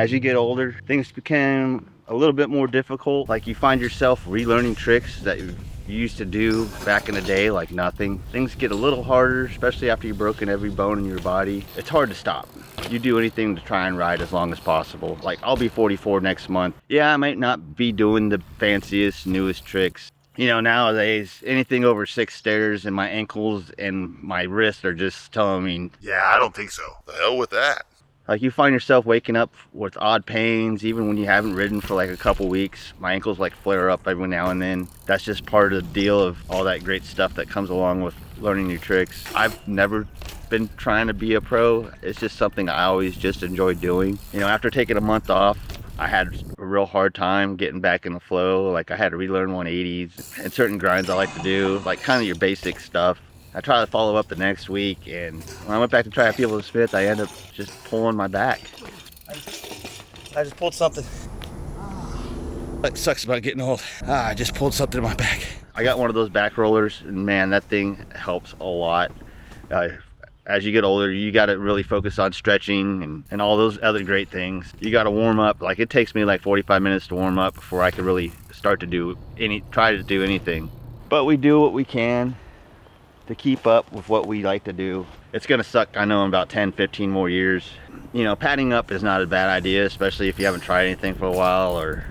As you get older, things become a little bit more difficult. Like you find yourself relearning tricks that you used to do back in the day like nothing. Things get a little harder, especially after you've broken every bone in your body. It's hard to stop. You do anything to try and ride as long as possible. Like I'll be 44 next month. Yeah, I might not be doing the fanciest, newest tricks. You know, nowadays, anything over 6 stairs and my ankles and my wrists are just telling me, Yeah, I don't think so. The hell with that. like you find yourself waking up with odd pains even when you haven't ridden for like a couple weeks. My ankles like flare up every now and then. That's just part of the deal of all that great stuff that comes along with learning new tricks. I've never been trying to be a pro. It's just something I always just enjoy doing. You know, after taking a month off, I had a real hard time getting back in the flow. Like I had to relearn 180s and certain grinds I like to do, like kind of your basic stuff. I tried to follow up the next week, and when I went back to try a Field of Smith, I ended up just pulling my back. I just pulled something. That sucks about getting old. I just pulled something in my back. I got one of those back rollers, and man, that thing helps a lot. As you get older, you got to really focus on stretching and all those other great things. You got to warm up. Like it takes me like 45 minutes to warm up before I can really start to try to do anything. But we do what we can to keep up with what we like to do. It's gonna suck, I know, in about 10, 15 more years. You know, padding up is not a bad idea, especially if you haven't tried anything for a while or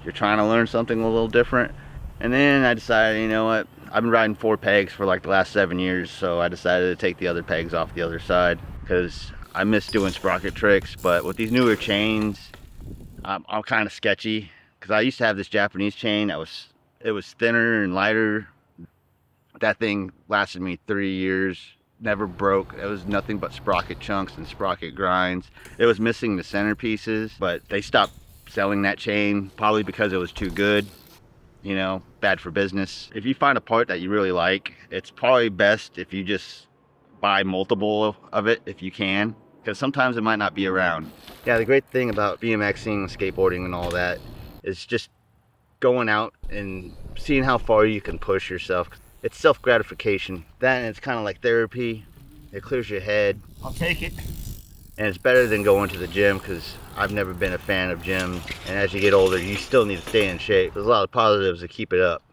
you're trying to learn something a little different. And then I decided, you know what, I've been riding 4 pegs for like the last 7 years, so I decided to take the other pegs off the other side because I miss doing sprocket tricks. But with these newer chains, I'm kind of sketchy because I used to have this Japanese chain that was thinner and lighter. That thing lasted me 3 years, never broke. It was nothing but sprocket chunks and sprocket grinds. It was missing the centerpieces, but they stopped selling that chain, probably because it was too good, you know, bad for business. If you find a part that you really like, it's probably best if you just buy multiple of it if you can, because sometimes it might not be around. Yeah, the great thing about BMXing, skateboarding and all that is just going out and seeing how far you can push yourself. It's self-gratification. That, and it's kind of like therapy. It clears your head. I'll take it. And it's better than going to the gym, because I've never been a fan of gyms. And as you get older, you still need to stay in shape. There's a lot of positives to keep it up.